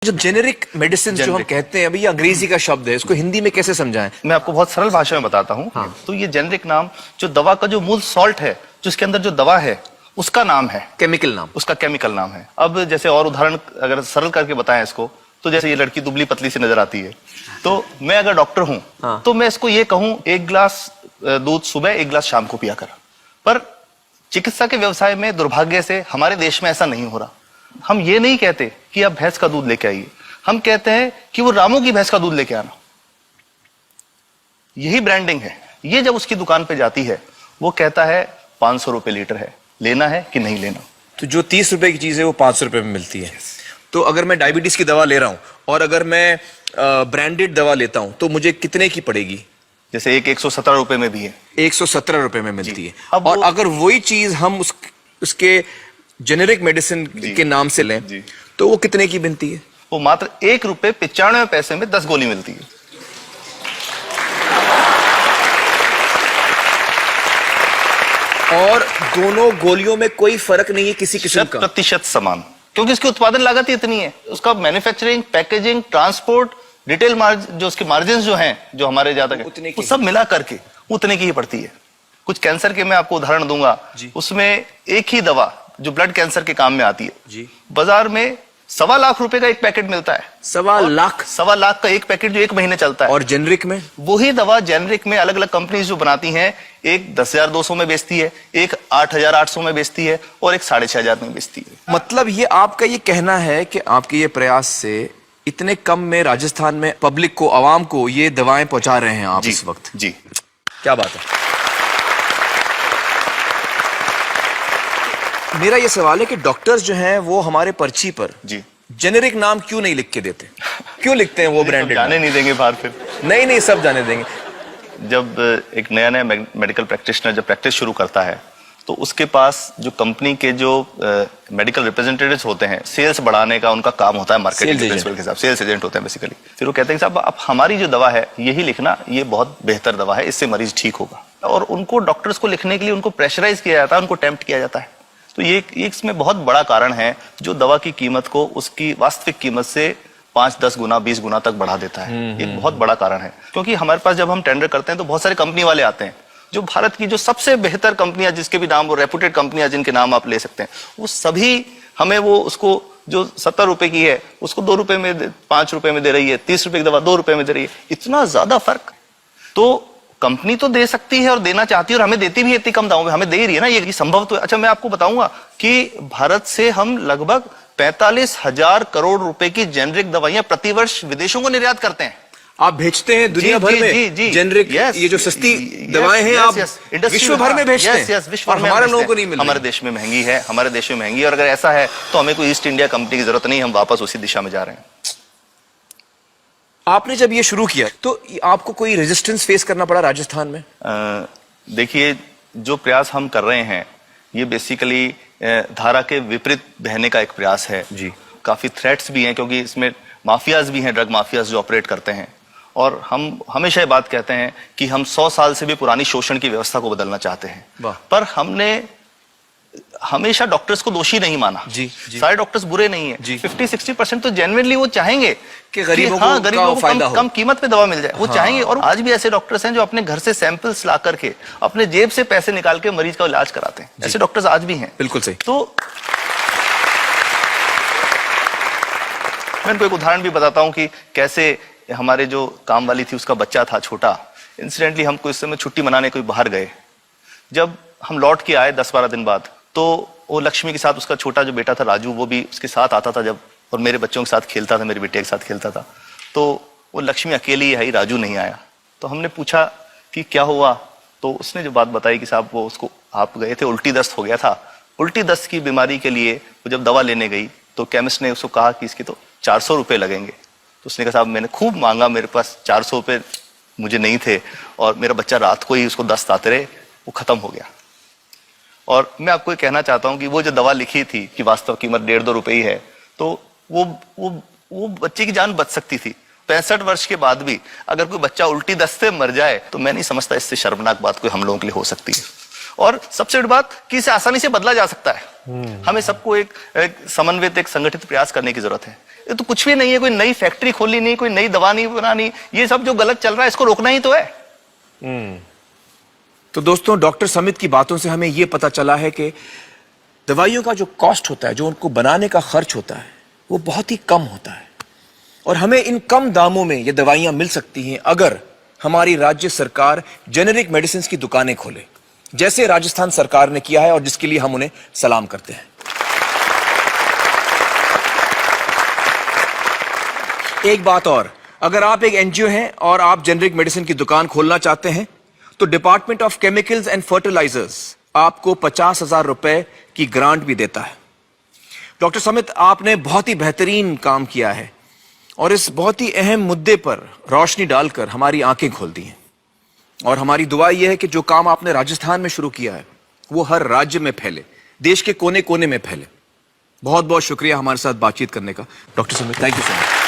जो generic medicine जो हम कहते हैं, अभी ये अंग्रेजी का शब्द है, इसको हिंदी में कैसे समझाएं? मैं आपको बहुत सरल भाषा में बताता हूँ। हाँ। तो ये जेनेरिक नाम जो दवा का जो मूल सॉल्ट है, जो इसके अंदर जो दवा है उसका नाम है, केमिकल नाम, उसका केमिकल नाम है। अब जैसे और उदाहरण अगर सरल करके बताएं इसको, तो जैसे ये लड़की दुबली पतली सी नजर आती है, तो मैं अगर डॉक्टर हूं हाँ। तो मैं इसको ये कहूं 1 गिलास दूध सुबह 1 गिलास शाम को पिया कर। पर चिकित्सा के व्यवसाय में दुर्भाग्य से हमारे देश में ऐसा नहीं हो रहा। हम ये नहीं कहते कि आप भैंस का दूध लेके आइए, हम कहते हैं कि वो रामू की भैंस का दूध लेके आना। यही ब्रांडिंग है। ये जब उसकी दुकान पे जाती है, वो कहता है 500 रुपए लीटर है, लेना है कि नहीं लेना। तो जो 30 रुपए की चीज है वो 500 रुपए में मिलती है। तो अगर मैं डायबिटीज की दवा ले रहा हूं और अगर मैं ब्रांडेड दवा लेता हूं तो मुझे कितने की पड़ेगी? जैसे एक 117 रुपए में भी है, 117 रुपए में मिलती है। अब और अगर वही चीज हम उसके जेनेरिक मेडिसिन के नाम से लें तो वो कितने की बनती है? वो मात्र 1 रुपए 95 पैसे में 10 गोली मिलती है। और दोनों गोलियों में कोई फर्क नहीं है किसी किस्म का? 100% समान, क्योंकि इसकी उत्पादन लागत ही इतनी है। उसका manufacturing, packaging, transport, retail margin, जो उसके मार्जिन जो हैं, जो हमारे ज्यादा वो सब मिला करके उतने की ही पड़ती है। कुछ कैंसर के मैं आपको उदाहरण दूंगा, उसमें एक ही दवा जो ब्लड कैंसर के काम में आती है, बाजार में 1.25 लाख रुपए का एक पैकेट मिलता है। 1.25 लाख का एक पैकेट जो 1 महीने चलता है। और जेनरिक में वही दवा जेनरिक में अलग अलग कंपनीज जो बनाती हैं, एक 10,200 में बेचती है, एक 8,800 में बेचती है और एक 6,500 में बेचती है। मतलब ये आपका ये कहना है कि आपके ये प्रयास से इतने कम में राजस्थान में पब्लिक को, आवाम को ये दवाएं पहुंचा रहे हैं आप इस वक्त? जी, क्या बात है। मेरा ये सवाल है कि डॉक्टर्स जो हैं वो हमारे पर्ची पर जेनेरिक नाम क्यों नहीं लिख के देते? क्यों लिखते हैं वो ब्रांडेड? जाने नहीं देंगे बाहर फिर? नहीं, सब जाने देंगे। जब एक नया मेडिकल प्रैक्टिशनर जब प्रैक्टिस शुरू करता है, तो उसके पास जो कंपनी के जो मेडिकल रिप्रेजेंटेटिव्स होते हैं, सेल्स बढ़ाने का उनका काम होता है, मार्केटिंग प्रिंसिपल के हिसाब से सेल्स एजेंट होते हैं बेसिकली। फिर वो कहते हैं साहब आप हमारी जो दवा है यही लिखना, ये बहुत बेहतर दवा है, इससे मरीज ठीक होगा। और उनको डॉक्टर्स को लिखने के लिए उनको प्रेशराइज किया जाता है, उनको टेम्प्ट किया जाता है। तो ये इसमें बहुत बड़ा कारण है जो दवा की कीमत को उसकी वास्तविक कीमत से 5-10 गुना 20 गुना तक बढ़ा देता है। एक बहुत बड़ा कारण है, क्योंकि हमारे पास जब हम टेंडर करते हैं तो बहुत सारे कंपनी वाले आते हैं, जो भारत की जो सबसे बेहतर कंपनियां, जिसके भी नाम वो रेपुटेड कंपनियां जिनके नाम आप ले सकते हैं, वो सभी हमें वो उसको जो 70 रुपए की है उसको 2 रुपए में 5 रुपए में दे रही है, 30 रुपए की दवा 2 रुपए में दे रही है। इतना ज्यादा फर्क तो कंपनी तो दे सकती है और देना चाहती है, और हमें देती भी है इतनी कम दामों में, हमें दे ही रही है ना, ये संभव तो है। अच्छा, मैं आपको बताऊंगा कि भारत से हम लगभग 45,000 करोड़ रुपए की जेनरिक दवाइयां प्रतिवर्ष विदेशों को निर्यात करते हैं। आप भेजते हैं दुनिया भर में जेनरिक, ये जो सस्ती दवाएं हैं आप विश्व भर में भेजते हैं, और हमारे लोगों को नहीं मिल रही। हमारे देश में महंगी है, हमारे देश में महंगी है, और अगर ऐसा है तो हमें कोई ईस्ट इंडिया कंपनी की जरूरत नहीं, हम वापस उसी दिशा में जा रहे हैं। आपने जब ये शुरू किया तो आपको कोई रेजिस्टेंस फेस करना पड़ा राजस्थान में? देखिए, जो प्रयास हम कर रहे हैं ये बेसिकली धारा के विपरीत बहने का एक प्रयास है जी। काफी थ्रेट्स भी हैं, क्योंकि इसमें माफियाज भी हैं, ड्रग माफियाज जो ऑपरेट करते हैं। और हम हमेशा ये बात कहते हैं कि हम 100 साल से भी पुरानी शोषण की व्यवस्था को बदलना चाहते हैं, पर हमने हमेशा डॉक्टर्स को दोषी नहीं माना। सारे डॉक्टर्स बुरे नहीं है। 50-60% तो जेन्युइनली वो चाहेंगे कि गरीबों को कम कीमत पे दवा मिल जाए, वो चाहेंगे। और आज भी ऐसे डॉक्टर्स हैं जो अपने घर से सैंपल्स ला करके अपने जेब से पैसे निकाल के मरीज का इलाज कराते हैं। ऐसे डॉक्टर्स आज भी हैं। बिल्कुल सही। तो मैं इनको एक उदाहरण भी बताता हूँ कि कैसे हमारे जो काम वाली थी, उसका बच्चा था छोटा। इंसिडेंटली हम कुछ समय छुट्टी मनाने कोई बाहर गए, जब हम लौट के आए 10-12 दिन बाद, तो वो लक्ष्मी के साथ उसका छोटा जो बेटा था राजू, वो भी उसके साथ आता था जब, और मेरे बच्चों के साथ खेलता था, मेरे बेटे के साथ खेलता था। तो वो लक्ष्मी अकेली आई, राजू नहीं आया। तो हमने पूछा कि क्या हुआ, तो उसने जो बात बताई कि साहब वो उसको, आप गए थे, उल्टी दस्त हो गया था। उल्टी दस्त की बीमारी के लिए वो जब दवा लेने गई तो केमिस्ट ने उसको कहा कि इसके तो 400 रुपये लगेंगे। तो उसने कहा साहब मैंने खूब मांगा, मेरे पास 400 रुपये मुझे नहीं थे, और मेरा बच्चा रात को ही उसको दस्त आते रहे, वो खत्म हो गया। और मैं आपको ये कहना चाहता हूं कि वो जो दवा लिखी थी कि वास्तव कीमत 1.5-2 रुपए ही है, तो वो बच्चे की जान बच सकती थी। 65 वर्ष के बाद भी अगर कोई बच्चा उल्टी दस्त से मर जाए तो मैं नहीं समझता इससे शर्मनाक बात कोई हम लोगों के लिए हो सकती है। और सबसे बड़ी बात कि इसे आसानी से बदला जा सकता है। हमें सबको एक समन्वित, एक संगठित प्रयास करने की जरूरत है। ये तो कुछ भी नहीं है, कोई नई फैक्ट्री खोलनी नहीं, कोई नई दवा नहीं बनानी, ये सब जो गलत चल रहा है इसको रोकना ही तो है। तो दोस्तों, डॉक्टर समित की बातों से हमें यह पता चला है कि दवाइयों का जो कॉस्ट होता है, जो उनको बनाने का खर्च होता है, वो बहुत ही कम होता है और हमें इन कम दामों में ये दवाइयां मिल सकती हैं अगर हमारी राज्य सरकार जेनेरिक मेडिसिन की दुकानें खोले, जैसे राजस्थान सरकार ने किया है और जिसके लिए हम उन्हें सलाम करते हैं। एक बात और, अगर आप एक एनजीओ हैं और आप जेनेरिक मेडिसिन की दुकान खोलना चाहते हैं तो department of chemicals and fertilisers आपको 50,000 रुपए की ग्रांट भी देता है। डॉक्टर समित, आपने बहुत ही बेहतरीन काम किया है और इस बहुत ही अहम मुद्दे पर रोशनी डालकर हमारी आंखें खोल दी हैं और हमारी दुआ यह है कि जो काम आपने राजस्थान में शुरू किया है वो हर राज्य में फैले, देश के कोने कोने में फैले। बहुत बहुत शुक्रिया हमारे साथ बातचीत करने का doctor Samit. Thank you so much.